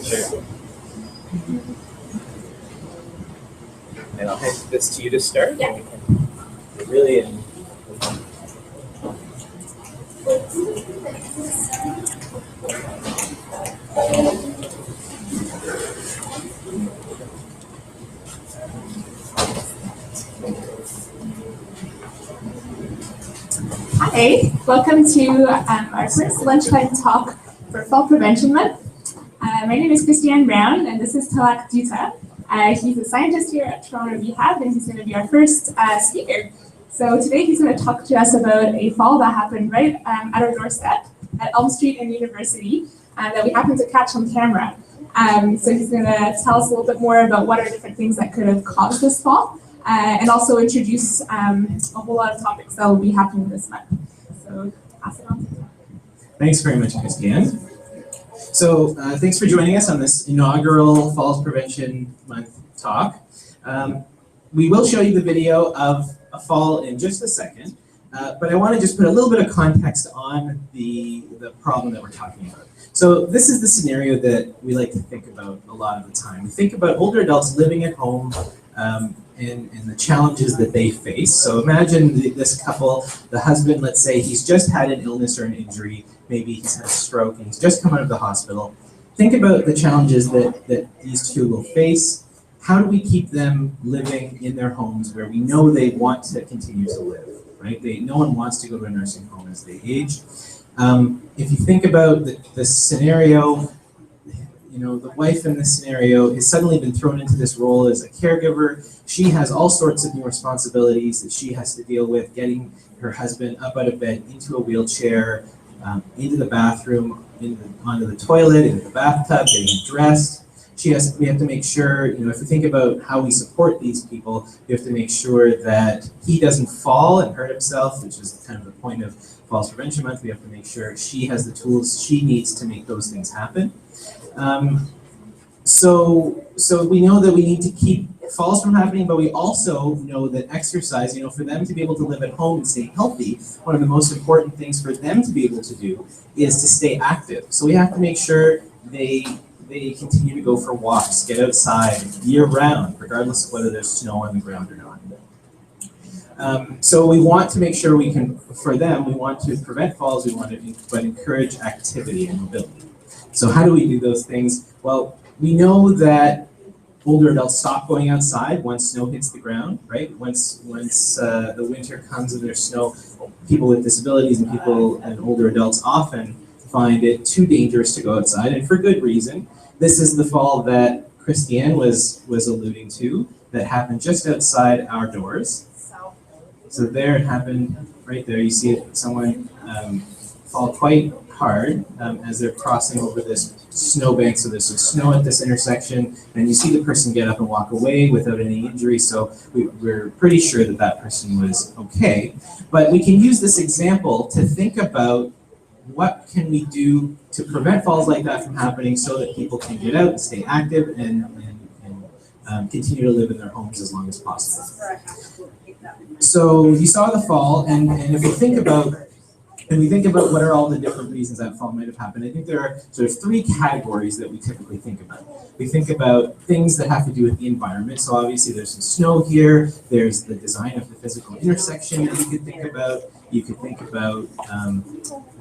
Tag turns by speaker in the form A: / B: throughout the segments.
A: Sure. And I'll hand this to you to start.
B: Yeah.
A: And we can really.
B: Hi, welcome to our first lunchtime talk for Fall Prevention Month. My name is Christiane Brown, and this is Tilak. He's a scientist here at Toronto Rehab, and he's going to be our first speaker. So today he's going to talk to us about a fall that happened right at our doorstep at Elm Street and University that we happened to catch on camera. So he's going to tell us a little bit more about what are different things that could have caused this fall, and also introduce a whole lot of topics that will be happening this month. So pass it on.
C: Thanks very much, Christiane. So thanks for joining us on this inaugural Falls Prevention Month talk. We will show you the video of a fall in just a second, but I want to just put a little bit of context on the problem that we're talking about. So this is the scenario that we like to think about a lot of the time. We think about older adults living at home and the challenges that they face. So imagine this couple, the husband, let's say he's just had an illness or an injury, maybe he's had a stroke and he's just come out of the hospital. Think about the challenges that these two will face. How do we keep them living in their homes where we know they want to continue to live, right? No one wants to go to a nursing home as they age. If you think about the scenario, you know, the wife in this scenario has suddenly been thrown into this role as a caregiver. She has all sorts of new responsibilities that she has to deal with, getting her husband up out of bed, into a wheelchair, into the bathroom, onto the toilet, into the bathtub, getting him dressed. We have to make sure, you know, if we think about how we support these people, we have to make sure that he doesn't fall and hurt himself, which is kind of the point of Falls Prevention Month. We have to make sure she has the tools she needs to make those things happen. So we know that we need to keep falls from happening, but we also know that exercise, you know, for them to be able to live at home and stay healthy, one of the most important things for them to be able to do is to stay active. So we have to make sure they continue to go for walks, get outside year round, regardless of whether there's snow on the ground or not. So we want to make sure we can, for them, we want to prevent falls, we want to encourage activity and mobility. So how do we do those things? Well, we know that older adults stop going outside once snow hits the ground, right? Once the winter comes and there's snow, people with disabilities and older adults often find it too dangerous to go outside, and for good reason. This is the fall that Christiane was alluding to that happened just outside our doors. So there it happened right there. You see someone fall quite hard as they're crossing over this snowbank. So there's some snow at this intersection, and you see the person get up and walk away without any injury. So we're pretty sure that that person was okay. But we can use this example to think about what can we do to prevent falls like that from happening so that people can get out and stay active and continue to live in their homes as long as possible. So you saw the fall, and if we think about what are all the different reasons that fall might have happened, I think there are sort of three categories that we typically think about. We think about things that have to do with the environment. So obviously there's some snow here, there's the design of the physical intersection that you could think about. You could think about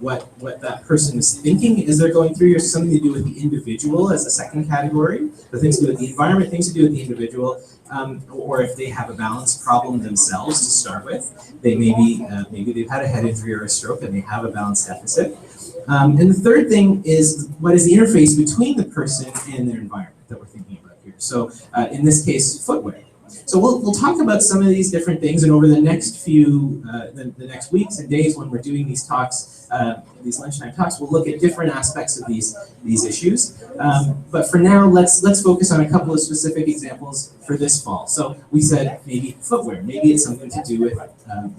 C: what that person is thinking as they're going through. There's something to do with the individual as a second category. The things to do with the environment, things to do with the individual, or if they have a balance problem themselves to start with. They maybe they've had a head injury or a stroke and they have a balance deficit. And the third thing is what is the interface between the person and their environment that we're thinking about here. So in this case, footwear. So we'll talk about some of these different things, and over the next few, the next weeks and days when we're doing these talks, these lunchtime talks, we'll look at different aspects of these issues. But for now, let's focus on a couple of specific examples for this fall. So we said maybe footwear. Maybe it's something to do with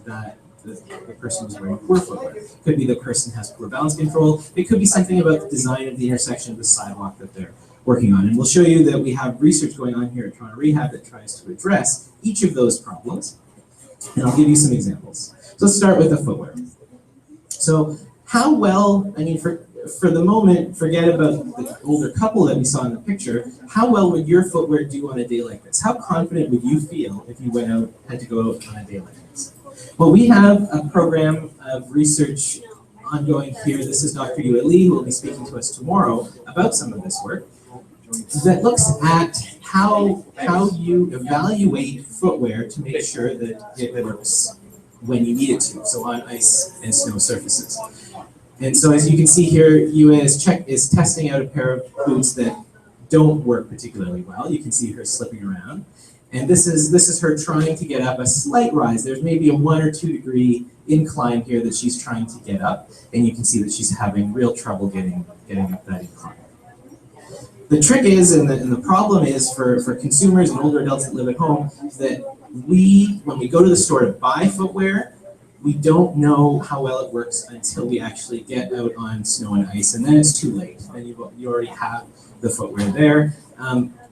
C: that the person is wearing poor footwear. It could be the person has poor balance control. It could be something about the design of the intersection of the sidewalk that they're working on. And we'll show you that we have research going on here at Toronto Rehab that tries to address each of those problems. And I'll give you some examples. So let's start with the footwear. So How well, I mean, for the moment, forget about the older couple that we saw in the picture, how well would your footwear do on a day like this? How confident would you feel if you had to go out on a day like this? Well, we have a program of research ongoing here. This is Dr. Yue Li, who will be speaking to us tomorrow about some of this work, that looks at how you evaluate footwear to make sure that it works when you need it to, so on ice and snow surfaces. And so as you can see here, Yue is testing out a pair of boots that don't work particularly well. You can see her slipping around. And this is her trying to get up a slight rise. There's maybe a 1 or 2 degree incline here that she's trying to get up. And you can see that she's having real trouble getting up that incline. The trick is, and the problem is for consumers and older adults that live at home, that when we go to the store to buy footwear, we don't know how well it works until we actually get out on snow and ice, and then it's too late. Then you already have the footwear there.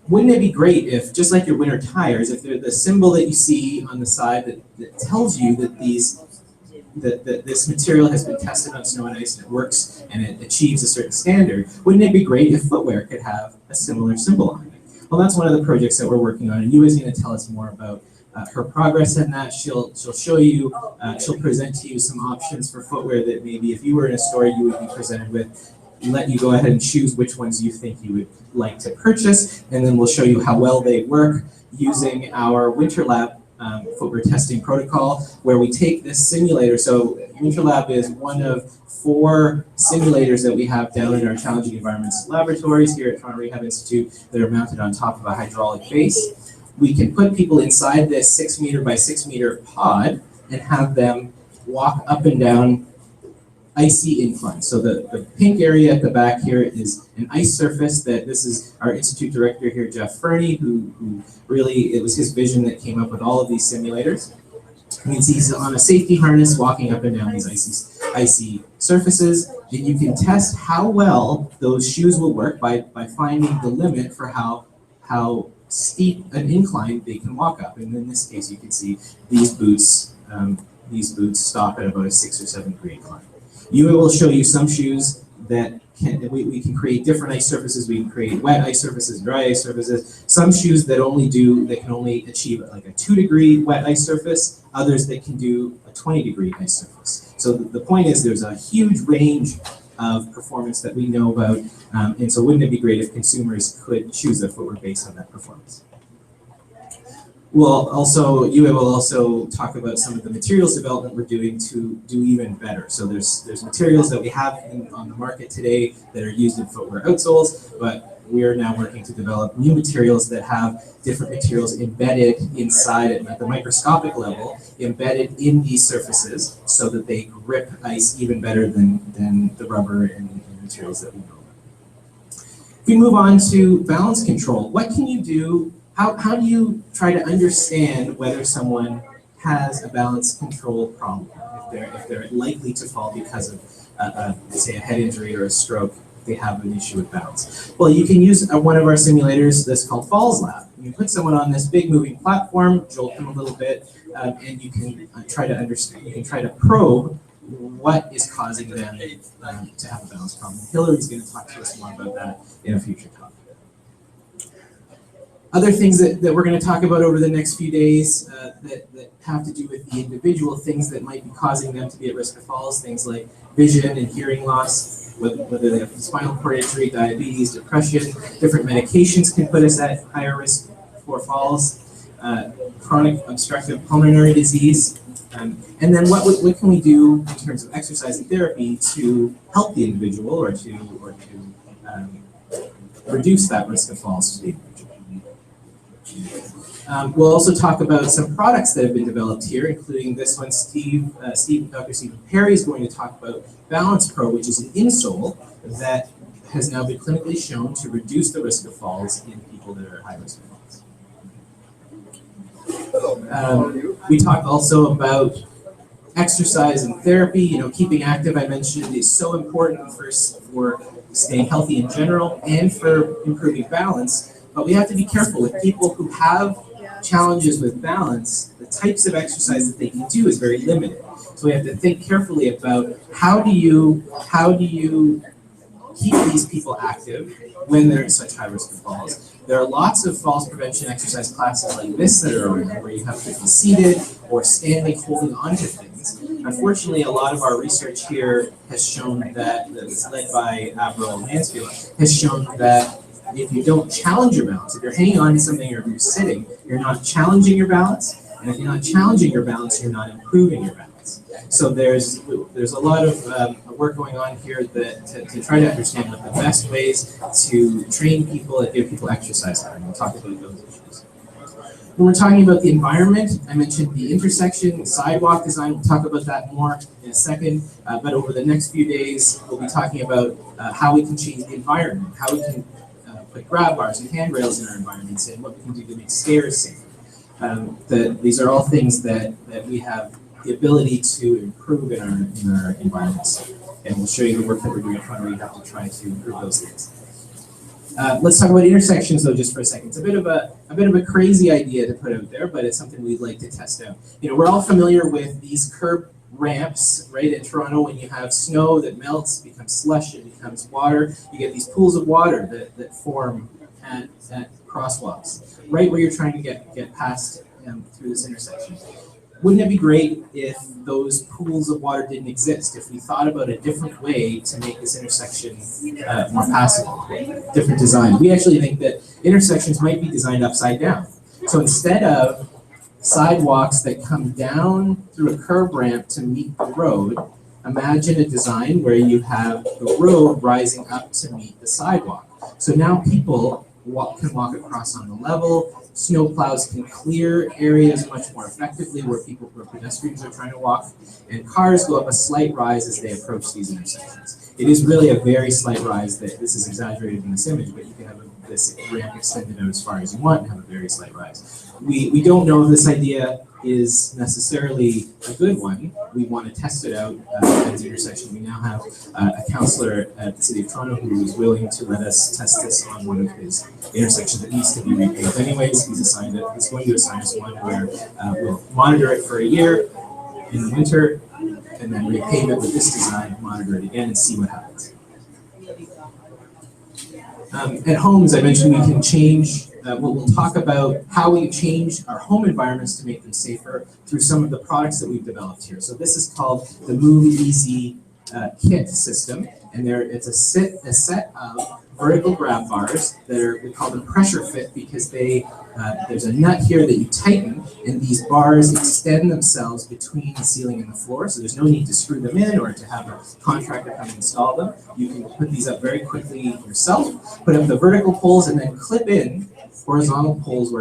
C: Wouldn't it be great if, just like your winter tires, if they're the symbol that you see on the side that tells you that this material has been tested on snow and ice and it works and it achieves a certain standard, wouldn't it be great if footwear could have a similar symbol on it? Well, that's one of the projects that we're working on, and Yue is going to tell us more about her progress in that. She'll show you, she'll present to you some options for footwear that maybe if you were in a store you would be presented with, let you go ahead and choose which ones you think you would like to purchase, and then we'll show you how well they work using our Winter Lab footwear testing protocol, where we take this simulator. So Winter Lab is one of 4 simulators that we have down in our challenging environments laboratories here at Toronto Rehab Institute that are mounted on top of a hydraulic base. We can put people inside this 6 meter by 6 meter pod and have them walk up and down icy inclines. So the pink area at the back here is an ice surface that this is our institute director here, Jeff Fernie, who really, it was his vision that came up with all of these simulators. You can see he's on a safety harness walking up and down these icy surfaces, and you can test how well those shoes will work by finding the limit for how steep an incline they can walk up. And in this case, you can see these boots stop at about a 6 or 7 degree incline. Yue will show you some shoes that we can create different ice surfaces. We can create wet ice surfaces, dry ice surfaces. Some shoes that can only achieve like a 2 degree wet ice surface. Others that can do a 20 degree ice surface. So the point is there's a huge range of performance that we know about, and so wouldn't it be great if consumers could choose their footwear based on that performance? Yue will also talk about some of the materials development we're doing to do even better. So there's materials that we have on the market today that are used in footwear outsoles, but we are now working to develop new materials that have different materials embedded inside it at the microscopic level, embedded in these surfaces so that they grip ice even better than the rubber and materials that we know about. If we move on to balance control, what can you do? How do you try to understand whether someone has a balance control problem, if they're likely to fall because of, say, a head injury or a stroke, they have an issue with balance? Well, you can use one of our simulators that's called Falls Lab. You put someone on this big moving platform, jolt them a little bit, and you can try to understand, you can try to probe what is causing them to have a balance problem. Hillary's going to talk to us more about that in a future talk. Other things that we're going to talk about over the next few days that have to do with the individual things that might be causing them to be at risk of falls, things like vision and hearing loss, whether they have spinal cord injury, diabetes, depression. Different medications can put us at higher risk for falls, chronic obstructive pulmonary disease, and then what can we do in terms of exercise and therapy to help the individual or to reduce that risk of falls to the individual. We'll also talk about some products that have been developed here, including this one. Dr. Stephen Perry is going to talk about Balance Pro, which is an insole that has now been clinically shown to reduce the risk of falls in people that are at high risk of falls. We talked also about exercise and therapy. You know, keeping active, I mentioned, is so important for staying healthy in general and for improving balance. But we have to be careful with people who have challenges with balance. The types of exercise that they can do is very limited. So we have to think carefully about how do you keep these people active when they're at such high risk of falls. There are lots of falls prevention exercise classes like this that are around where you have to be seated or standing holding onto things. Unfortunately, a lot of our research here has shown that it's led by Avril Mansfield, has shown that if you don't challenge your balance, if you're hanging on to something or if you're sitting, you're not challenging your balance. And if you're not challenging your balance, you're not improving your balance. So there's a lot of work going on here that to try to understand what the best ways to train people and give people exercise are. And we'll talk about those issues. When we're talking about the environment, I mentioned the intersection, sidewalk design. We'll talk about that more in a second. But over the next few days, we'll be talking about how we can change the environment, how we can put grab bars and handrails in our environments, and what we can do to make stairs safer. These are all things that we have the ability to improve in our environments. And we'll show you the work that we're doing in front where you have to try to improve those things. Let's talk about intersections though just for a second. It's a bit of a crazy idea to put out there, but it's something we'd like to test out. You know, we're all familiar with these curb ramps, right? In Toronto, when you have snow that melts, becomes slush, it becomes water, you get these pools of water that form at crosswalks, right where you're trying to get past through this intersection. Wouldn't it be great if those pools of water didn't exist, if we thought about a different way to make this intersection more passable, different design? We actually think that intersections might be designed upside down. So instead of sidewalks that come down through a curb ramp to meet the road, imagine a design where you have the road rising up to meet the sidewalk. So now people can walk across on the level. Snowplows can clear areas much more effectively where pedestrians are trying to walk, and cars go up a slight rise as they approach these intersections. It is really a very slight rise. That this is exaggerated in this image, but you can have this ramp extended out as far as you want and have a very slight rise. We don't know if this idea is necessarily a good one. We want to test it out at this intersection. We now have a councillor at the City of Toronto who is willing to let us test this on one of his intersections that needs to be repaved anyways. He's going to assign us one where we'll monitor it for a year in the winter and then repave it with this design, monitor it again and see what happens. At homes, I mentioned we can change, we'll talk about how we change our home environments to make them safer through some of the products that we've developed here. So this is called the Move Easy Kit system, and it's a set of vertical grab bars that we call them pressure fit because there's a nut here that you tighten, and these bars extend themselves between the ceiling and the floor, so there's no need to screw them in or to have a contractor come and install them. You can put these up very quickly yourself, put up the vertical poles, and then clip in horizontal poles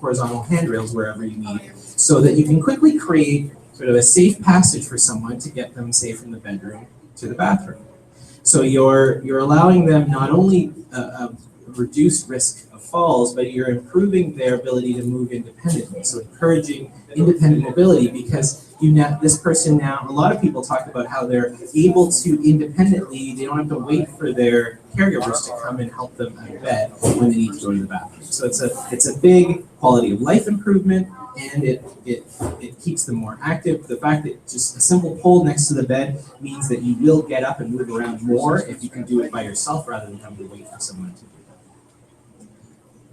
C: horizontal handrails wherever you need, so that you can quickly create sort of a safe passage for someone to get them, say, from the bedroom to the bathroom. So you're allowing them not only a reduced risk of falls, but you're improving their ability to move independently. So encouraging independent mobility, because this person now, a lot of people talk about how they're able to independently, they don't have to wait for their caregivers to come and help them out of bed when they need to go to the bathroom. So it's a big quality of life improvement, and it keeps them more active. The fact that just a simple pole next to the bed means that you will get up and move around more if you can do it by yourself rather than having to wait for someone to do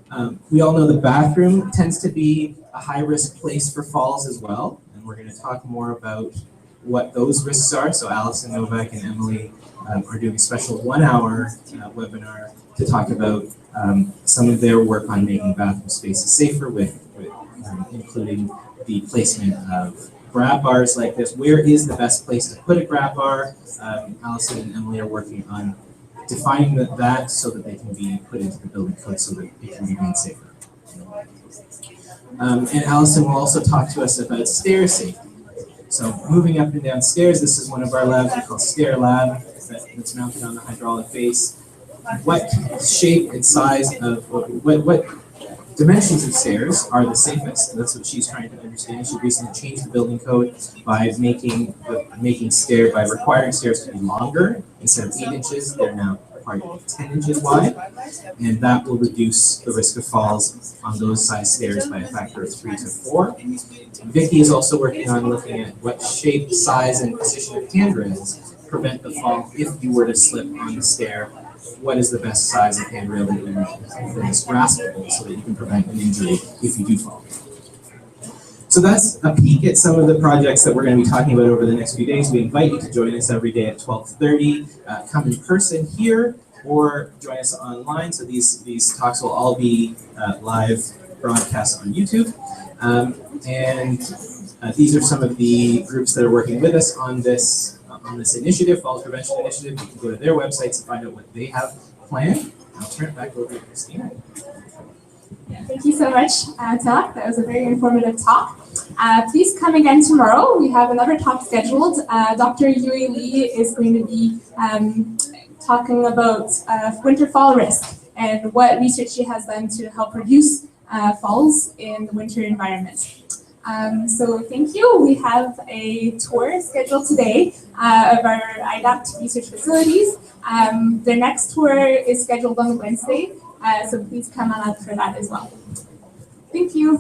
C: that. We all know the bathroom tends to be a high-risk place for falls as well, and we're going to talk more about what those risks are. So Alison Novak and Emily are doing a special 1-hour webinar to talk about some of their work on making bathroom spaces safer with including the placement of grab bars like this. Where is the best place to put a grab bar? Alison and Emily are working on defining that so that they can be put into the building code so that it can be made safer. And Alison will also talk to us about stair safety. So moving up and down stairs, this is one of our labs we call Stair Lab that's mounted on the hydraulic base. What shape and size of, what dimensions of stairs are the safest? That's what she's trying to understand. She recently changed the building code by requiring stairs to be longer. Instead of 8 inches, they're now apart 10 inches wide, and that will reduce the risk of falls on those size stairs by a factor of 3 to 4. Vicky is also working on looking at what shape, size, and position of handrails prevent the fall if you were to slip on the stair. What is the best size of handrail that is graspable so that you can prevent an injury if you do fall? So that's a peek at some of the projects that we're going to be talking about over the next few days. We invite you to join us every day at 12:30. Come in person here or join us online. So these talks will all be live broadcast on YouTube. These are some of the groups that are working with us on this initiative, Falls Prevention Initiative. You can go to their websites and find out what they have planned. I'll turn it back over to Christina.
B: Thank you so much, Tilak. That was a very informative talk. Please come again tomorrow. We have another talk scheduled. Dr. Yui Lee is going to be talking about winter fall risk and what research she has done to help reduce falls in the winter environment. So thank you. We have a tour scheduled today of our IDAPT research facilities. The next tour is scheduled on Wednesday, so please come on up for that as well. Thank you.